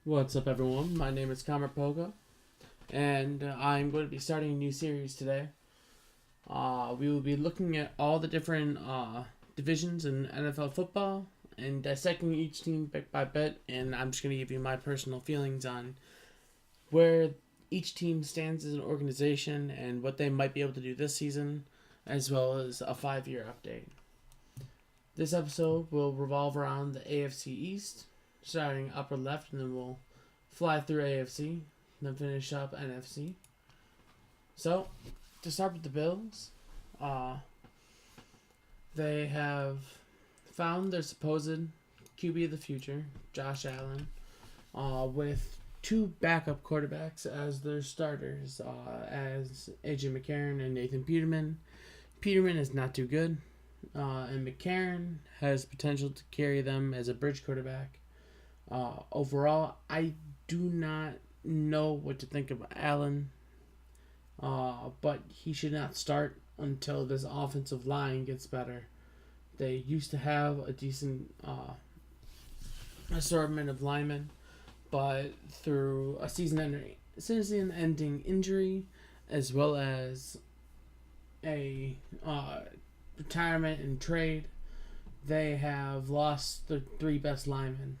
What's up, everyone? My name is Kamer Poga, and I'm going to be starting a new series today. We will be looking at all the different divisions in NFL football and dissecting each team bit by bit, and I'm just going to give you my personal feelings on where each team stands as an organization and what they might be able to do this season, as well as a 5-year update. This episode will revolve around the AFC East, starting upper left, and then we'll fly through AFC, then finish up NFC. So, to start with the Bills, they have found their supposed QB of the future, Josh Allen, with two backup quarterbacks as their starters, as AJ McCarron and Nathan Peterman. Peterman is not too good, and McCarron has potential to carry them as a bridge quarterback. Overall, I do not know what to think of Allen, but he should not start until this offensive line gets better. They used to have a decent assortment of linemen, but through a season-ending injury, as well as a retirement and trade, they have lost the three best linemen.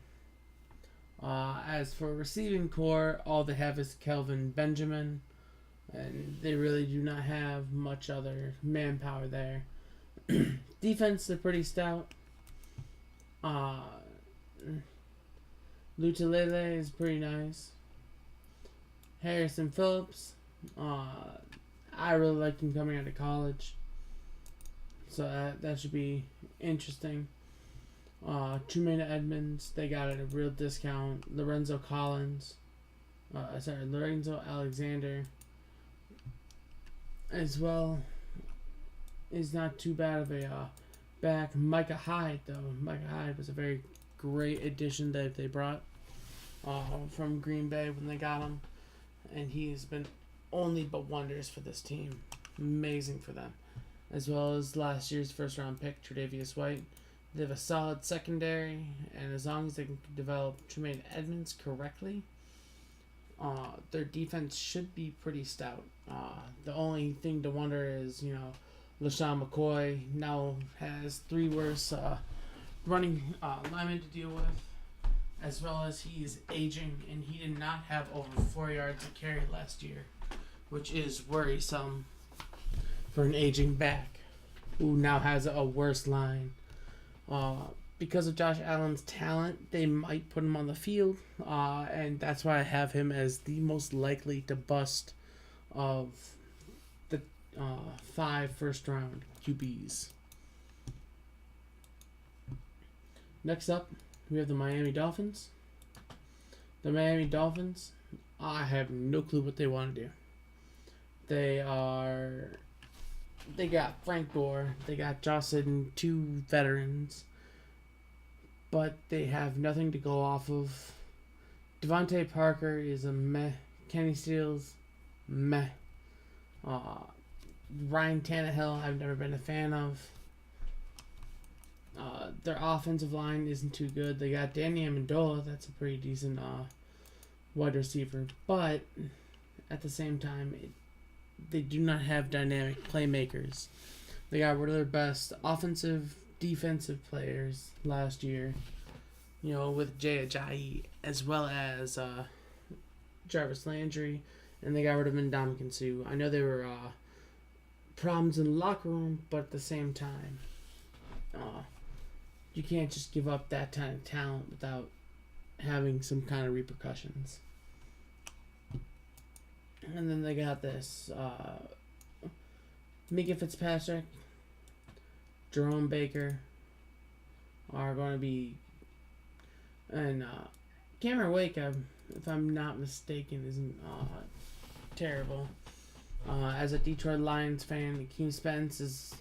As for receiving core, all they have is Kelvin Benjamin, and they really do not have much other manpower there. Defense, they're pretty stout. Lutalele is pretty nice. Harrison Phillips, I really liked him coming out of college, so that should be interesting. Trumaine Edmonds, they got at a real discount. Lorenzo Alexander as well is not too bad of a back. Micah Hyde, though. Micah Hyde was a very great addition that they brought from Green Bay when they got him, and he's been only but wonders for this team. Amazing for them. As well as last year's first round pick, Tre'Davious White. They have a solid secondary, and as long as they can develop Trumaine Edmonds correctly, their defense should be pretty stout. The only thing to wonder is, LaShawn McCoy now has three worse running linemen to deal with, as well as he's aging, and he did not have over 4 yards of carry last year, which is worrisome for an aging back who now has a worse line. Because of Josh Allen's talent, they might put him on the field, and that's why I have him as the most likely to bust of the 5 first-round QBs. Next up, we have the Miami Dolphins. The Miami Dolphins, I have no clue what they want to do. They got Frank Gore, they got Josh Sidden, two veterans, but they have nothing to go off of. Devontae Parker is a meh. Kenny Stills, meh. Ryan Tannehill, I've never been a fan of. Their offensive line isn't too good. They got Danny Amendola, that's a pretty decent wide receiver, but at the same time, they do not have dynamic playmakers. They got rid of their best offensive, defensive players last year, with Jay Ajayi as well as Jarvis Landry, and they got rid of Ndamukong Suh. I know there were problems in the locker room, but at the same time, you can't just give up that kind of talent without having some kind of repercussions. And then they got this Mika Fitzpatrick, Jerome Baker are going to be, and Cameron Wake, if I'm not mistaken, isn't terrible. As a Detroit Lions fan, Akeem Spence is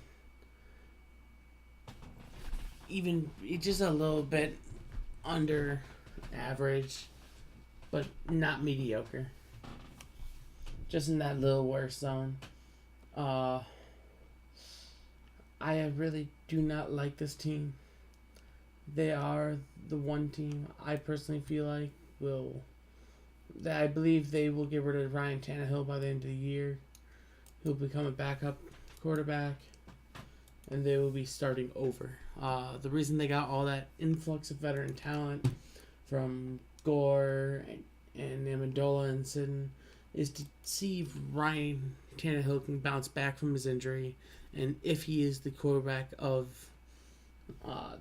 just a little bit under average, but not mediocre. Just in that little worse zone. I really do not like this team. They are the one team I personally feel like will. That I believe they will get rid of Ryan Tannehill by the end of the year. He'll become a backup quarterback, and they will be starting over. The reason they got all that influx of veteran talent from Gore and Amendola and Sidon is to see if Ryan Tannehill can bounce back from his injury, and if he is the quarterback of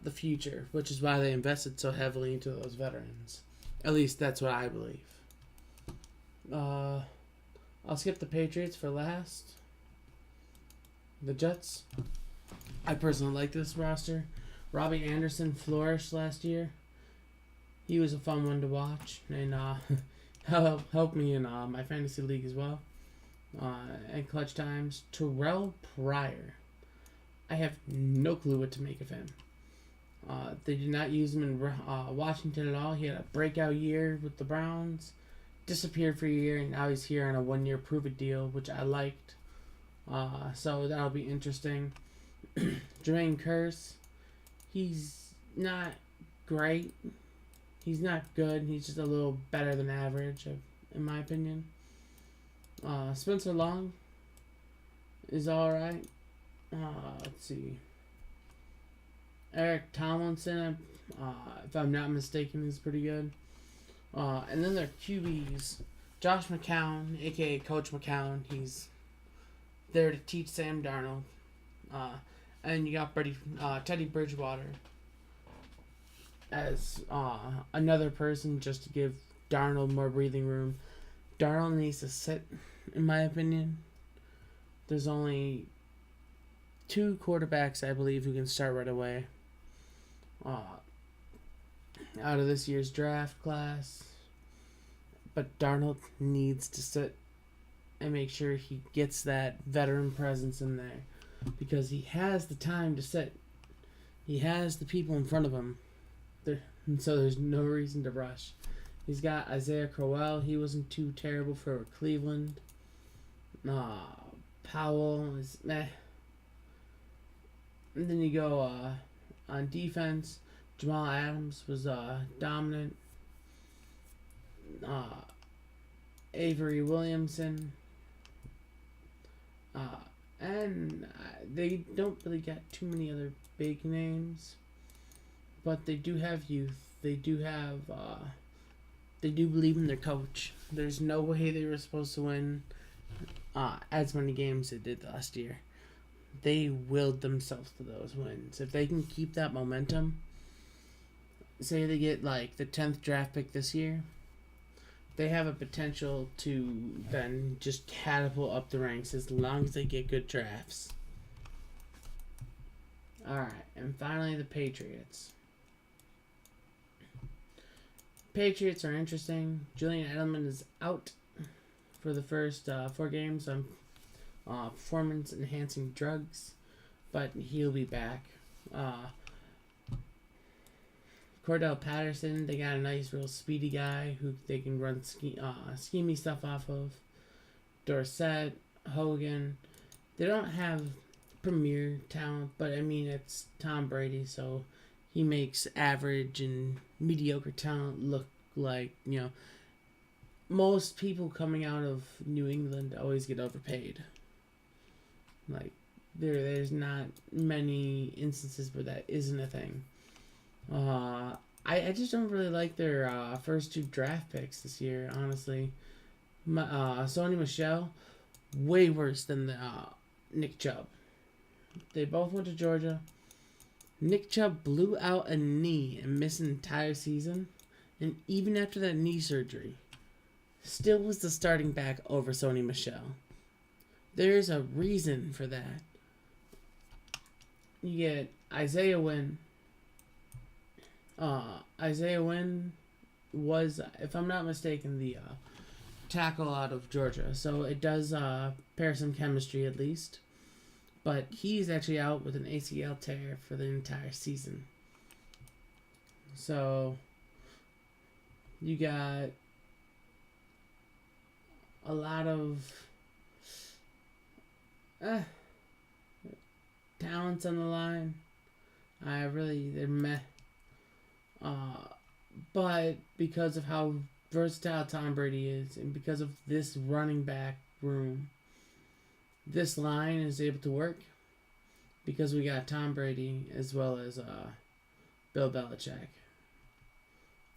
the future, which is why they invested so heavily into those veterans. At least that's what I believe. I'll skip the Patriots for last. The Jets. I personally like this roster. Robbie Anderson flourished last year. He was a fun one to watch, and helped me in my fantasy league as well. And clutch times. Terrell Pryor. I have no clue what to make of him. They did not use him in Washington at all. He had a breakout year with the Browns. Disappeared for a year, and now he's here on a 1-year prove-it deal, which I liked. So that'll be interesting. Jermaine Kearse, he's not great. He's not good. He's just a little better than average, in my opinion. Spencer Long is all right. Let's see. Eric Tomlinson, if I'm not mistaken, is pretty good. And then their QBs, Josh McCown, aka Coach McCown, he's there to teach Sam Darnold. And you got Teddy Bridgewater as another person just to give Darnold more breathing room. Darnold needs to sit, in my opinion. There's only 2 quarterbacks, I believe, who can start right away. Out of this year's draft class. But Darnold needs to sit and make sure he gets that veteran presence in there. Because he has the time to sit. He has the people in front of him. So there's no reason to rush. He's got Isaiah Crowell. He wasn't too terrible for Cleveland. Powell is meh. And then you go on defense. Jamal Adams was dominant. Avery Williamson. And they don't really got too many other big names. But they do have youth. They do have... they do believe in their coach. There's no way they were supposed to win as many games as they did last year. They willed themselves to those wins. If they can keep that momentum, say they get like the 10th draft pick this year, they have a potential to then just catapult up the ranks as long as they get good drafts. Alright, and finally the Patriots. Patriots are interesting. Julian Edelman is out for the first 4 games on performance-enhancing drugs, but he'll be back. Cordell Patterson, they got a nice, real speedy guy who they can run schemey stuff off of. Dorsett, Hogan, they don't have premier talent, but I mean, it's Tom Brady, so he makes average and mediocre talent look like, most people coming out of New England always get overpaid. Like, there's not many instances where that isn't a thing. I just don't really like their first 2 draft picks this year, honestly. Sony Michel, way worse than Nick Chubb. They both went to Georgia. Nick Chubb blew out a knee and missed an entire season. And even after that knee surgery, still was the starting back over Sony Michel. There's a reason for that. You get Isaiah Wynn. Isaiah Wynn was, if I'm not mistaken, the tackle out of Georgia. So it does pair some chemistry at least. But he's actually out with an ACL tear for the entire season. So you got a lot of talents on the line. They're meh. But because of how versatile Tom Brady is, and because of this running back room, this line is able to work because we got Tom Brady as well as Bill Belichick.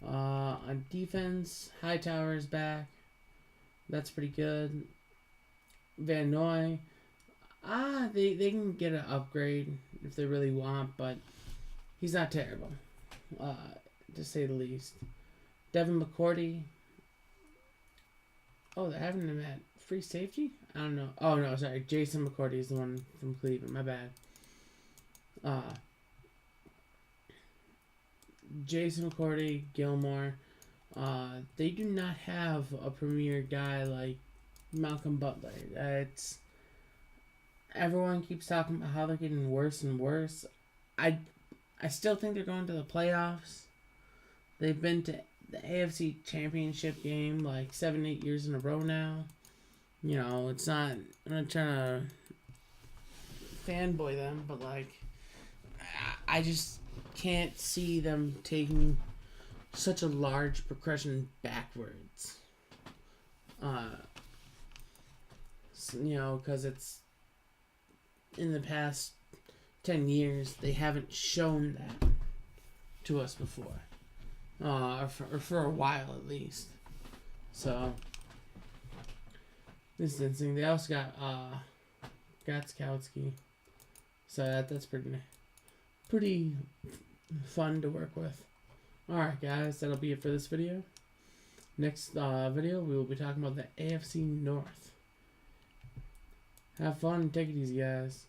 On defense, Hightower is back. That's pretty good. Van Noy, they can get an upgrade if they really want, but he's not terrible, to say the least. Devin McCourty. Oh, they're having him at free safety? I don't know. Oh, no, sorry. Jason McCourty is the one from Cleveland. My bad. Jason McCourty, Gilmore. They do not have a premier guy like Malcolm Butler. Everyone keeps talking about how they're getting worse and worse. I still think they're going to the playoffs. They've been to the AFC Championship game like 7-8 years in a row now. You know, it's not. I'm not trying to fanboy them, but like, I just can't see them taking such a large progression backwards. You know, because it's in the past 10 years they haven't shown that to us before, or for a while at least. So this is interesting. They also got Gotskowski, so that's pretty fun to work with. Alright guys, that'll be it for this video. Next video we will be talking about the AFC North. Have fun, take it easy guys.